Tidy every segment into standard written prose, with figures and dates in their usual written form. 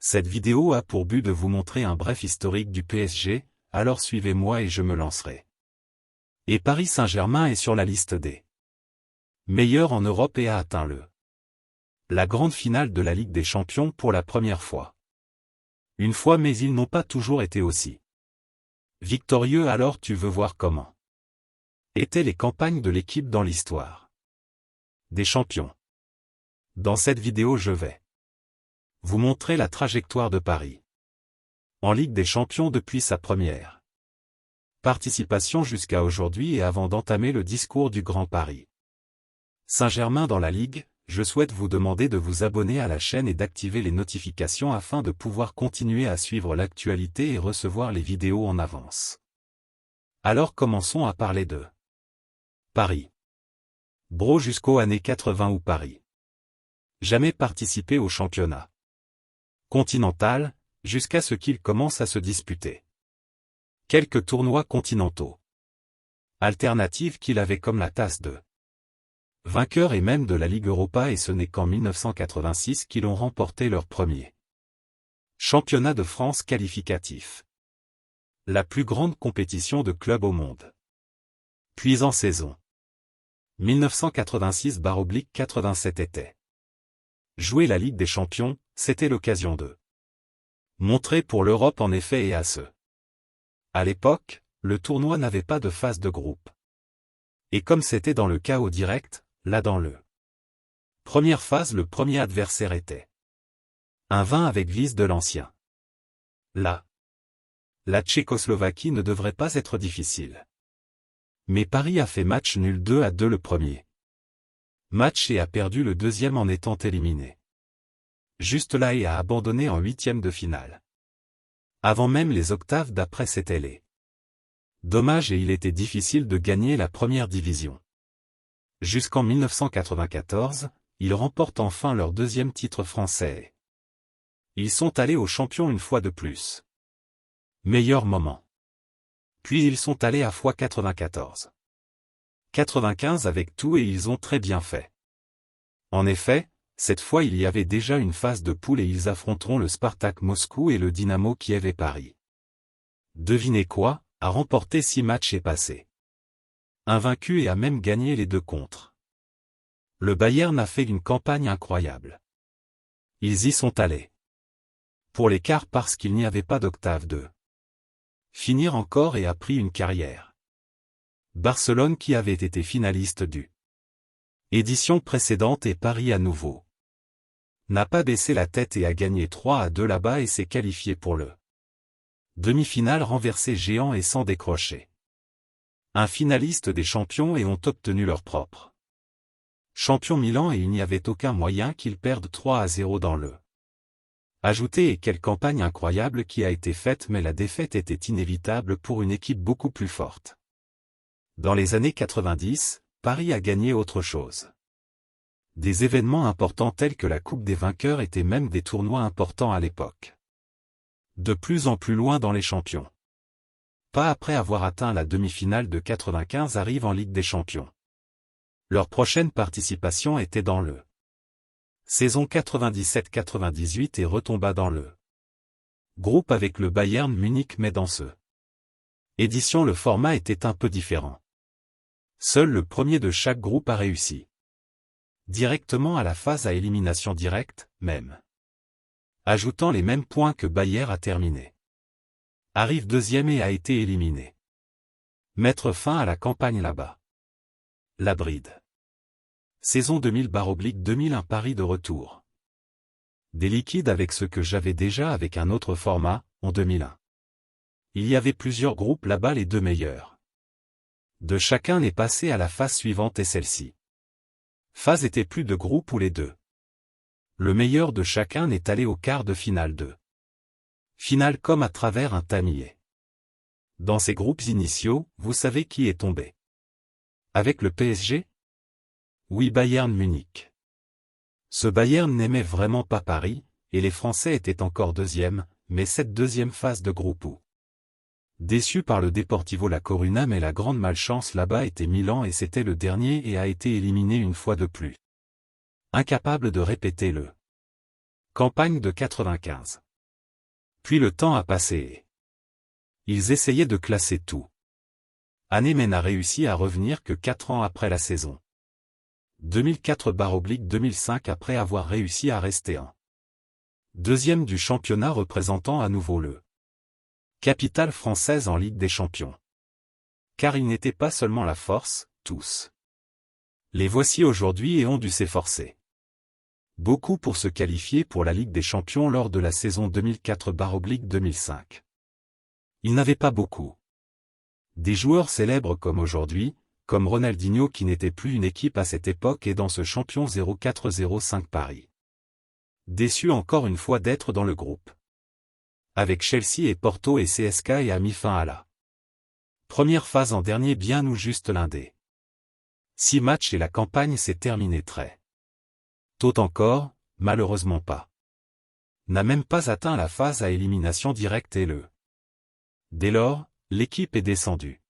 Cette vidéo a pour but de vous montrer un bref historique du PSG, alors suivez-moi et je me lancerai. Et Paris Saint-Germain est sur la liste des meilleurs en Europe et a atteint la grande finale de la Ligue des Champions pour la première fois. Une fois, mais ils n'ont pas toujours été aussi victorieux. Alors tu veux voir comment étaient les campagnes de l'équipe dans l'histoire des champions. Dans cette vidéo je vais vous montrer la trajectoire de Paris en Ligue des Champions depuis sa première participation jusqu'à aujourd'hui, et avant d'entamer le discours du Grand Paris Saint-Germain dans la Ligue, je souhaite vous demander de vous abonner à la chaîne et d'activer les notifications afin de pouvoir continuer à suivre l'actualité et recevoir les vidéos en avance. Alors commençons à parler de Paris. Bro jusqu'aux années 80 où Paris jamais participé au championnat continental, jusqu'à ce qu'il commence à se disputer quelques tournois continentaux alternatifs qu'il avait comme la tasse de vainqueur et même de la Ligue Europa, et ce n'est qu'en 1986 qu'ils ont remporté leur premier championnat de France qualificatif, la plus grande compétition de clubs au monde. Puis en saison 1986/87 était jouer la Ligue des Champions, c'était l'occasion de montrer pour l'Europe en effet, et à l'époque, le tournoi n'avait pas de phase de groupe. Et comme c'était dans le cas au direct, là dans première phase le premier adversaire était un 20 avec vice de l'ancien. La Tchécoslovaquie ne devrait pas être difficile. Mais Paris a fait match nul 2-2 le premier match et a perdu le deuxième en étant éliminé juste là, et a abandonné en huitième de finale. Avant même les octaves d'après, c'était les dommages, et il était difficile de gagner la première division. Jusqu'en 1994, ils remportent enfin leur deuxième titre français. Ils sont allés aux champions une fois de plus. Meilleur moment. Puis ils sont allés à x 94-95 avec tout, et ils ont très bien fait. En effet, cette fois il y avait déjà une phase de poule et ils affronteront le Spartak Moscou et le Dynamo Kiev, et Paris. Devinez quoi, a remporté 6 matchs et passé invaincu, et a même gagné les 2 contre. Le Bayern a fait une campagne incroyable. Ils y sont allés pour les quarts parce qu'il n'y avait pas d'octave de finir encore, et a pris une carrière. Barcelone qui avait été finaliste du édition précédente, et Paris à nouveau n'a pas baissé la tête et a gagné 3-2 là-bas et s'est qualifié pour le demi-finale, renversé géant et sans décrocher un finaliste des champions, et ont obtenu leur propre champion Milan, et il n'y avait aucun moyen qu'ils perdent 3-0 dans le ajouté. Et quelle campagne incroyable qui a été faite, mais la défaite était inévitable pour une équipe beaucoup plus forte. Dans les années 90, Paris a gagné autre chose. Des événements importants tels que la Coupe des vainqueurs étaient même des tournois importants à l'époque. De plus en plus loin dans les champions. Pas après avoir atteint la demi-finale de 95 arrivent en Ligue des Champions. Leur prochaine participation était dans le saison 97-98 et retomba dans le groupe avec le Bayern Munich, mais dans ce édition le format était un peu différent. Seul le premier de chaque groupe a réussi directement à la phase à élimination directe, même ajoutant les mêmes points que Bayern a terminé. Arrive deuxième et a été éliminé. Mettre fin à la campagne là-bas. La bride. Saison 2000/2001 Paris de retour. Des liquides avec ce que j'avais déjà avec un autre format, en 2001. Il y avait plusieurs groupes là-bas, les 2 meilleurs de chacun est passé à la phase suivante, et celle-ci phase était plus de groupes où les 2 le meilleur de chacun est allé au quart de finale finale comme à travers un tamier. Dans ces groupes initiaux, vous savez qui est tombé avec le PSG? Oui, Bayern Munich. Ce Bayern n'aimait vraiment pas Paris, et les Français étaient encore deuxième, mais cette deuxième phase de groupe où déçu par le Deportivo La Coruna, mais la grande malchance là-bas était Milan, et c'était le dernier et a été éliminé une fois de plus. Incapable de répéter le campagne de 95. Puis le temps a passé et ils essayaient de classer tout. Année mais n'a réussi à revenir que 4 ans après la saison 2004/2005 après avoir réussi à rester en deuxième du championnat représentant à nouveau le capitale française en Ligue des Champions. Car ils n'étaient pas seulement la force, tous. Les voici aujourd'hui et ont dû s'efforcer beaucoup pour se qualifier pour la Ligue des Champions lors de la saison 2004/2005. Ils n'avaient pas beaucoup des joueurs célèbres comme aujourd'hui, comme Ronaldinho qui n'était plus une équipe à cette époque et dans ce champion 04-05 Paris. Déçu encore une fois d'être dans le groupe avec Chelsea et Porto et CSK et a mis fin à la première phase en dernier bien ou juste l'un des 6 matchs et la campagne s'est terminée très tôt encore, malheureusement pas. N'a même pas atteint la phase à élimination directe et dès lors, l'équipe est descendue.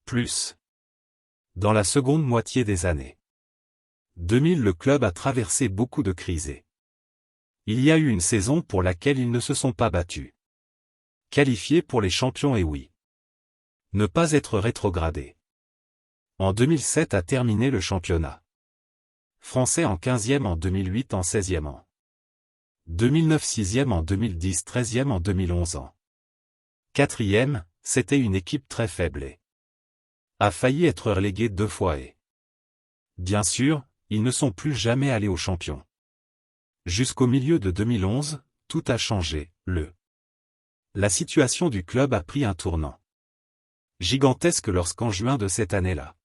Plus. Dans la seconde moitié des années 2000 le club a traversé beaucoup de crises et il y a eu une saison pour laquelle ils ne se sont pas battus. Qualifiés pour les champions et oui. Ne pas être rétrogradés. En 2007 a terminé le championnat français en 15e en 2008 en 16e en 2009 6e en 2010 13e en 2011 en 4e, c'était une équipe très faible et a failli être reléguée 2 fois et bien sûr, ils ne sont plus jamais allés aux champions. Jusqu'au milieu de 2011, tout a changé, la situation du club a pris un tournant gigantesque lorsqu'en juin de cette année-là,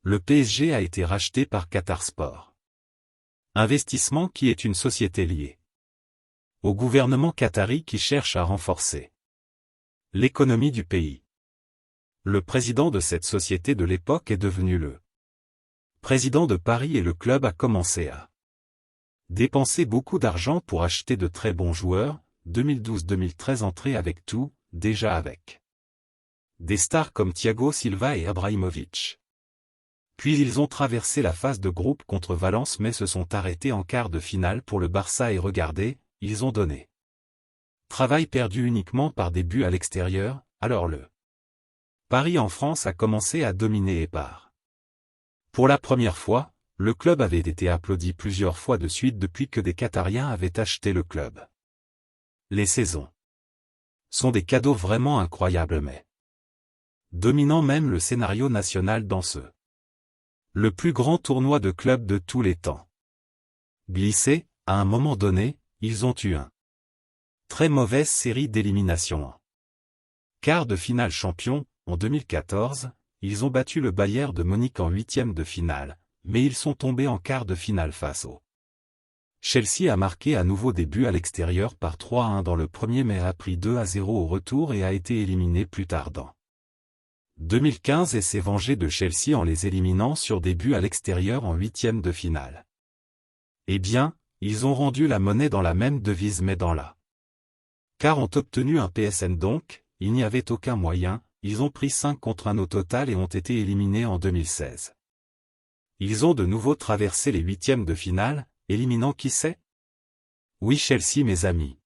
le PSG a été racheté par Qatar Sport. Investissement qui est une société liée au gouvernement qatari qui cherche à renforcer l'économie du pays. Le président de cette société de l'époque est devenu le président de Paris et le club a commencé à dépenser beaucoup d'argent pour acheter de très bons joueurs, 2012-2013 entrée avec tout, déjà avec des stars comme Thiago Silva et Ibrahimovic. Puis ils ont traversé la phase de groupe contre Valence mais se sont arrêtés en quart de finale pour le Barça et regardez, ils ont donné travail perdu uniquement par des buts à l'extérieur, alors le Paris en France a commencé à dominer et par. Pour la première fois, le club avait été applaudi plusieurs fois de suite depuis que des Qatariens avaient acheté le club. Les saisons sont des cadeaux vraiment incroyables mais dominant même le scénario national dans le plus grand tournoi de club de tous les temps. Glissé, à un moment donné, ils ont eu une très mauvaise série d'éliminations en quart de finale champion, en 2014, ils ont battu le Bayern de Munich en 8e de finale, mais ils sont tombés en quart de finale face au Chelsea a marqué à nouveau des buts à l'extérieur par 3-1 dans le premier mais a pris 2-0 au retour et a été éliminé plus tard dans 2015 et s'est vengé de Chelsea en les éliminant sur des buts à l'extérieur en 8e de finale. Eh bien, ils ont rendu la monnaie dans la même devise mais dans la car ont obtenu un PSN donc, il n'y avait aucun moyen, ils ont pris 5 contre 1 au total et ont été éliminés en 2016. Ils ont de nouveau traversé les 8e de finale, éliminant qui sait? Oui Chelsea mes amis.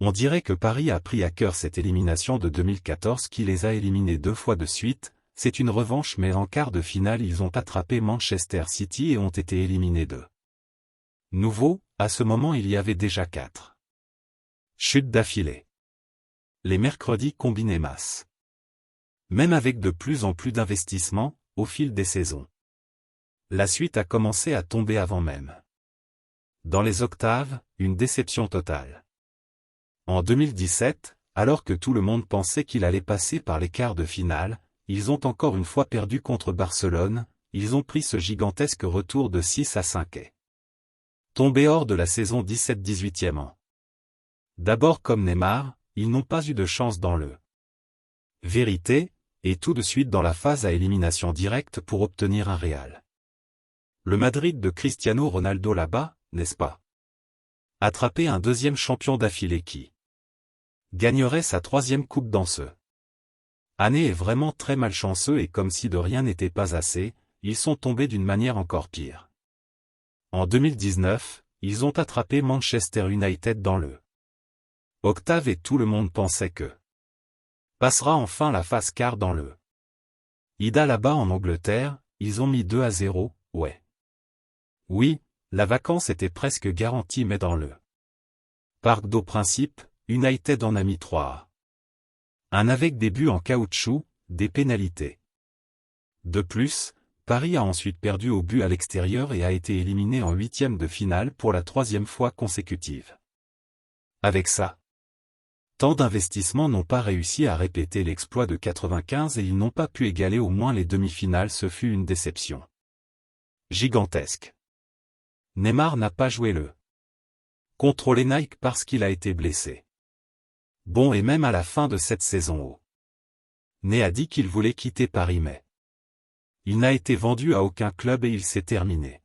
On dirait que Paris a pris à cœur cette élimination de 2014 qui les a éliminés 2 fois de suite, c'est une revanche mais en quart de finale ils ont attrapé Manchester City et ont été éliminés de nouveau, à ce moment il y avait déjà 4 chutes d'affilée. Les mercredis combinaient masse. Même avec de plus en plus d'investissements, au fil des saisons. La suite a commencé à tomber avant même. Dans les octaves, une déception totale. En 2017, alors que tout le monde pensait qu'il allait passer par les quarts de finale, ils ont encore une fois perdu contre Barcelone, ils ont pris ce gigantesque retour de 6-5 et tombé hors de la saison 17-18e an. D'abord comme Neymar, ils n'ont pas eu de chance dans le vérité, et tout de suite dans la phase à élimination directe pour obtenir un Real. Le Madrid de Cristiano Ronaldo là-bas, n'est-ce pas? Attraper un deuxième champion d'affilée qui gagnerait sa 3e coupe dans ce année est vraiment très malchanceux et comme si de rien n'était pas assez, ils sont tombés d'une manière encore pire. En 2019, ils ont attrapé Manchester United dans le Octave et tout le monde pensait que passera enfin la phase quart dans le Ida là-bas en Angleterre, ils ont mis 2-0, ouais. Oui, la vacance était presque garantie mais dans le Parc d'Au Principe, United en a mis 3. Un avec des buts en caoutchouc, des pénalités. De plus, Paris a ensuite perdu au but à l'extérieur et a été éliminé en huitième de finale pour la 3e fois consécutive. Avec ça, tant d'investissements n'ont pas réussi à répéter l'exploit de 95 et ils n'ont pas pu égaler au moins les demi-finales, ce fut une déception gigantesque. Neymar n'a pas joué le contre les Nike parce qu'il a été blessé. Bon, et même à la fin de cette saison, Né a dit qu'il voulait quitter Paris mais il n'a été vendu à aucun club et il s'est terminé.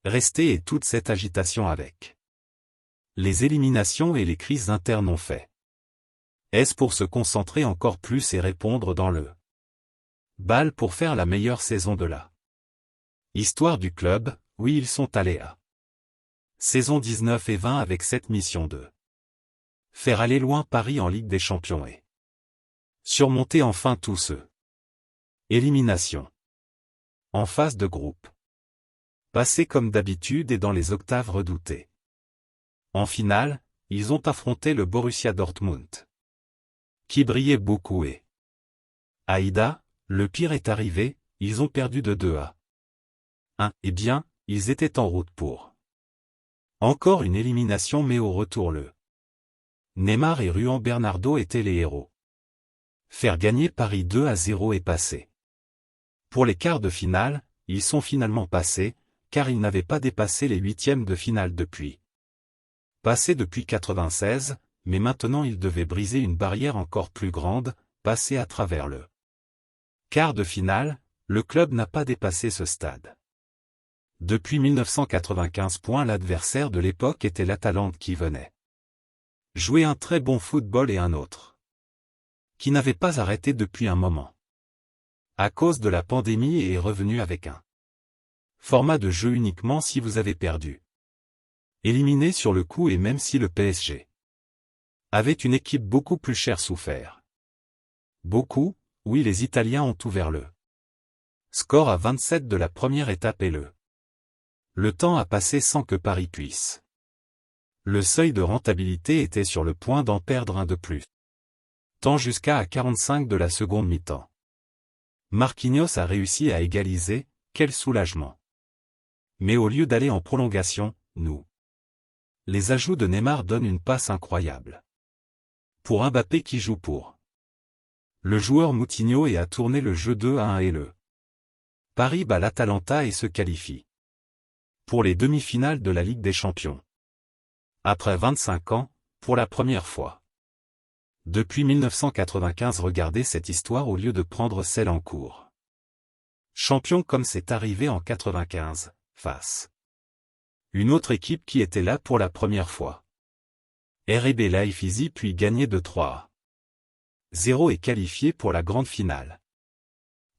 Resté et toute cette agitation avec les éliminations et les crises internes ont fait. Est-ce pour se concentrer encore plus et répondre dans le bal pour faire la meilleure saison de la histoire du club? Oui, ils sont allés à saison 19 et 20 avec cette mission de faire aller loin Paris en Ligue des Champions et surmonter enfin tous ceux élimination en phase de groupe. Passer comme d'habitude et dans les octaves redoutées. En finale, ils ont affronté le Borussia Dortmund, qui brillait beaucoup et Aïda, le pire est arrivé, ils ont perdu de 2-1. Eh bien, ils étaient en route pour encore une élimination mais au retour le Neymar et Juan Bernardo étaient les héros. Faire gagner Paris 2-0 est passé. Pour les quarts de finale, ils sont finalement passés, car ils n'avaient pas dépassé les huitièmes de finale depuis 96, mais maintenant ils devaient briser une barrière encore plus grande, passer à travers le quart de finale. Le club n'a pas dépassé ce stade. Depuis 1995, l'adversaire de l'époque était l'Atalante qui venait jouer un très bon football et un autre qui n'avait pas arrêté depuis un moment. À cause de la pandémie et est revenu avec un format de jeu uniquement si vous avez perdu. Éliminé sur le coup et même si le PSG avait une équipe beaucoup plus chère souffert. Beaucoup, oui, les Italiens ont ouvert le score à 27 de la première étape et le temps a passé sans que Paris puisse. Le seuil de rentabilité était sur le point d'en perdre un de plus. Tant jusqu'à à 45 de la seconde mi-temps. Marquinhos a réussi à égaliser, quel soulagement. Mais au lieu d'aller en prolongation, les ajouts de Neymar donnent une passe incroyable. Pour Mbappé qui joue pour le joueur Moutinho et a tourné le jeu 2-1 et le Paris bat l'Atalanta et se qualifie pour les demi-finales de la Ligue des Champions. Après 25 ans, pour la première fois. Depuis 1995, regardez cette histoire au lieu de prendre celle en cours. Champion comme c'est arrivé en 95, face une autre équipe qui était là pour la première fois. RB Leipzig puis gagné de 3-0 et qualifié pour la grande finale.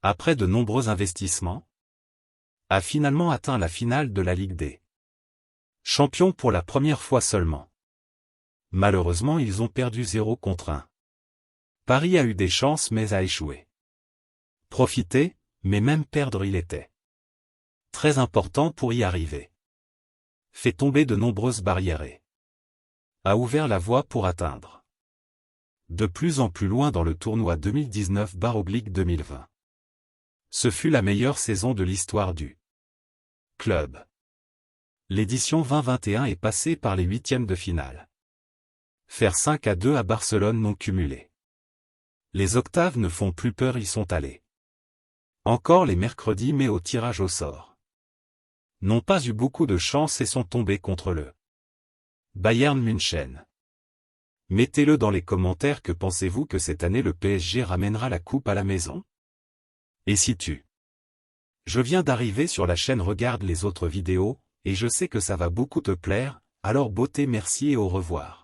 Après de nombreux investissements, a finalement atteint la finale de la Ligue des Champions pour la première fois seulement. Malheureusement ils ont perdu 0-1. Paris a eu des chances mais a échoué. Profiter, mais même perdre il était très important pour y arriver. Fait tomber de nombreuses barrières et a ouvert la voie pour atteindre de plus en plus loin dans le tournoi 2019/2020. Ce fut la meilleure saison de l'histoire du club. L'édition 2021 est passée par les huitièmes de finale. Faire 5-2 à Barcelone non cumulé. Les octaves ne font plus peur, ils sont allés. Encore les mercredis mais au tirage au sort. N'ont pas eu beaucoup de chance et sont tombés contre le Bayern München. Mettez-le dans les commentaires, que pensez-vous que cette année le PSG ramènera la coupe à la maison? Et si je viens d'arriver sur la chaîne, regarde les autres vidéos, et je sais que ça va beaucoup te plaire, alors beauté, merci et au revoir.